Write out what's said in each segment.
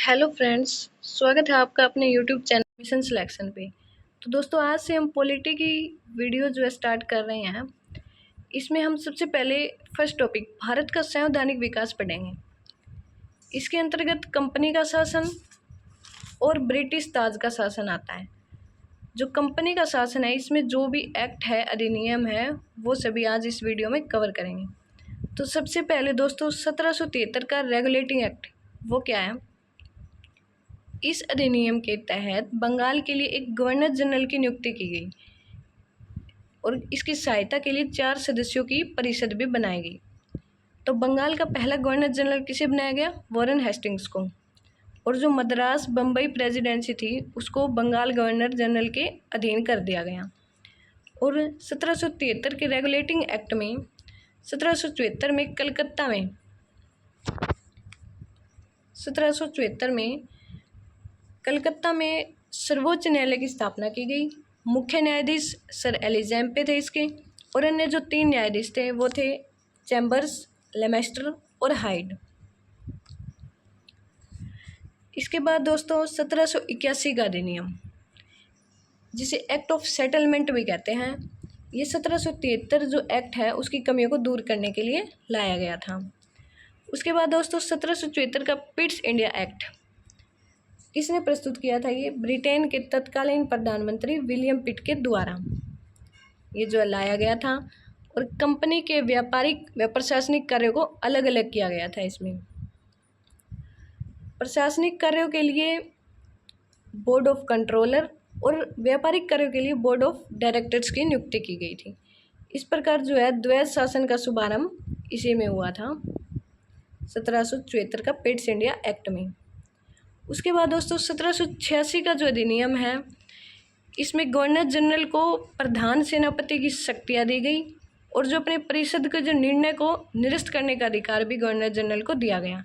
Hello friends, स्वागत है आपका अपने यूट्यूब चैनल मिशन सिलेक्शन पे। तो दोस्तों, आज से हम पॉलिटी की वीडियो जो है स्टार्ट कर रहे हैं। इसमें हम सबसे पहले फर्स्ट टॉपिक भारत का संवैधानिक विकास पढ़ेंगे। इसके अंतर्गत कंपनी का शासन और ब्रिटिश ताज का शासन आता है। जो कंपनी का शासन है, इसमें जो भी एक्ट है, अधिनियम है, वो सभी आज इस वीडियो में कवर करेंगे। तो सबसे पहले दोस्तों 1773 का रेगुलेटिंग एक्ट वो क्या है। इस अधिनियम के तहत बंगाल के लिए एक गवर्नर जनरल की नियुक्ति की गई और इसकी सहायता के लिए 4 सदस्यों की परिषद भी बनाई गई। तो बंगाल का पहला गवर्नर जनरल किसे बनाया गया? वॉरेन हेस्टिंग्स को। और जो मद्रास बम्बई प्रेसिडेंसी थी उसको बंगाल गवर्नर जनरल के अधीन कर दिया गया। और 1773 के रेगुलेटिंग एक्ट में 1774 में कलकत्ता में 1774 में कलकत्ता में सर्वोच्च न्यायालय की स्थापना की गई। मुख्य न्यायाधीश सर एलिजाम्पे थे इसके, और अन्य जो 3 न्यायाधीश थे वो थे चैम्बर्स, लेमेस्टर और हाइड। इसके बाद दोस्तों 1781 का अधिनियम, जिसे एक्ट ऑफ सेटलमेंट भी कहते हैं, ये 1773 जो एक्ट है उसकी कमियों को दूर करने के लिए लाया गया था। उसके बाद दोस्तों 1774 का पिट्स इंडिया एक्ट किसने प्रस्तुत किया था? ये ब्रिटेन के तत्कालीन प्रधानमंत्री विलियम पिट के द्वारा ये जो लाया गया था। और कंपनी के व्यापारिक व प्रशासनिक कार्यों को अलग अलग किया गया था। इसमें प्रशासनिक कार्यों के लिए बोर्ड ऑफ कंट्रोलर और व्यापारिक कार्यों के लिए बोर्ड ऑफ डायरेक्टर्स की नियुक्ति की गई थी। इस प्रकार जो है द्वैध शासन का शुभारंभ इसी में हुआ था, 1774 का पिट्स इंडिया एक्ट में। उसके बाद दोस्तों 1786 का जो अधिनियम है, इसमें गवर्नर जनरल को प्रधान सेनापति की शक्तियाँ दी गई और जो अपने परिषद के जो निर्णय को निरस्त करने का अधिकार भी गवर्नर जनरल को दिया गया।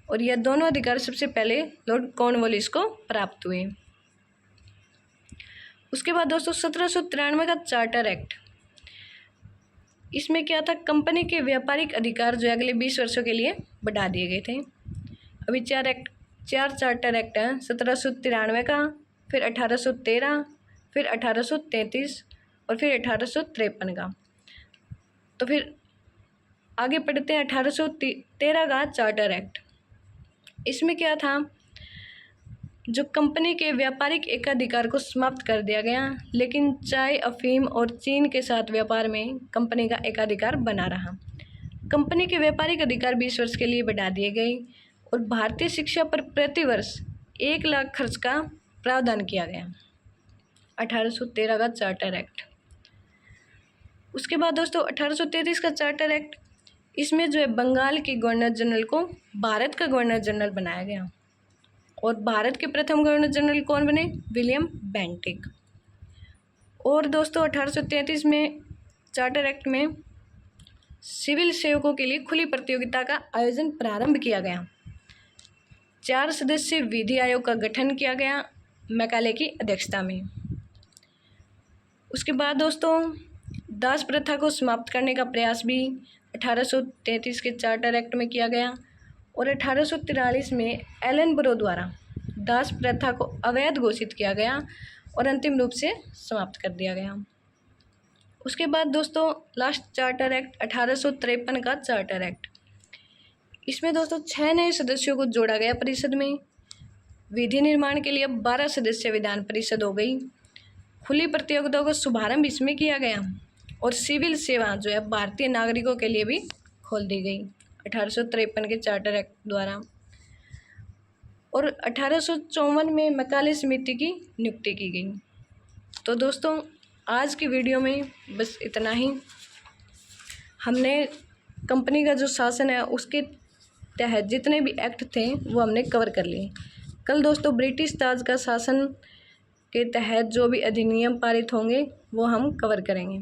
और यह दोनों अधिकार सबसे पहले लॉर्ड कॉर्नवालिस को प्राप्त हुए। उसके बाद दोस्तों 1793 का चार्टर एक्ट, इसमें क्या था? कंपनी के व्यापारिक अधिकार जो अगले 20 वर्षों के लिए बढ़ा दिए गए थे। अभी 4 चार्टर एक्ट हैं, 1793 का, फिर 1813, फिर 1833 और फिर 1853 का। तो फिर आगे पढ़ते हैं 1813 का चार्टर एक्ट। इसमें क्या था? जो कंपनी के व्यापारिक एकाधिकार को समाप्त कर दिया गया, लेकिन चाय, अफीम और चीन के साथ व्यापार में कंपनी का एकाधिकार बना रहा। कंपनी के व्यापारिक अधिकार 20 वर्ष के लिए बढ़ा दिए गए और भारतीय शिक्षा पर प्रति वर्ष 1 लाख खर्च का प्रावधान किया गया, 1813 का चार्टर एक्ट। उसके बाद दोस्तों 1833 का चार्टर एक्ट, इसमें जो है बंगाल के गवर्नर जनरल को भारत का गवर्नर जनरल बनाया गया। और भारत के प्रथम गवर्नर जनरल कौन बने? William Bentinck. और दोस्तों 1833 में चार्टर एक्ट में सिविल सेवकों के लिए खुली प्रतियोगिता का आयोजन प्रारंभ किया गया। 4 सदस्यीय विधि आयोग का गठन किया गया मैकाले की अध्यक्षता में। उसके बाद दोस्तों दास प्रथा को समाप्त करने का प्रयास भी 1833 के चार्टर एक्ट में किया गया। और 1843 में एलन ब्रो द्वारा दास प्रथा को अवैध घोषित किया गया और अंतिम रूप से समाप्त कर दिया गया। उसके बाद दोस्तों लास्ट चार्टर एक्ट 1853 का चार्टर एक्ट, इसमें दोस्तों 6 नए सदस्यों को जोड़ा गया परिषद में। विधि निर्माण के लिए 12 सदस्य विधान परिषद हो गई। खुली प्रतियोगिताओं का शुभारंभ इसमें किया गया और सिविल सेवा जो है भारतीय नागरिकों के लिए भी खोल दी गई 1853 के चार्टर एक्ट द्वारा। और 1854 में मैकाले समिति की नियुक्ति की गई। तो दोस्तों आज की वीडियो में बस इतना ही। हमने कंपनी का जो शासन है उसके तहत जितने भी एक्ट थे वो हमने कवर कर लिए। कल दोस्तों ब्रिटिश ताज का शासन के तहत जो भी अधिनियम पारित होंगे वो हम कवर करेंगे।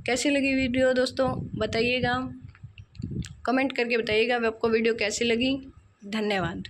कैसी लगी वीडियो दोस्तों बताइएगा, कमेंट करके बताइएगा आपको वीडियो कैसी लगी। धन्यवाद।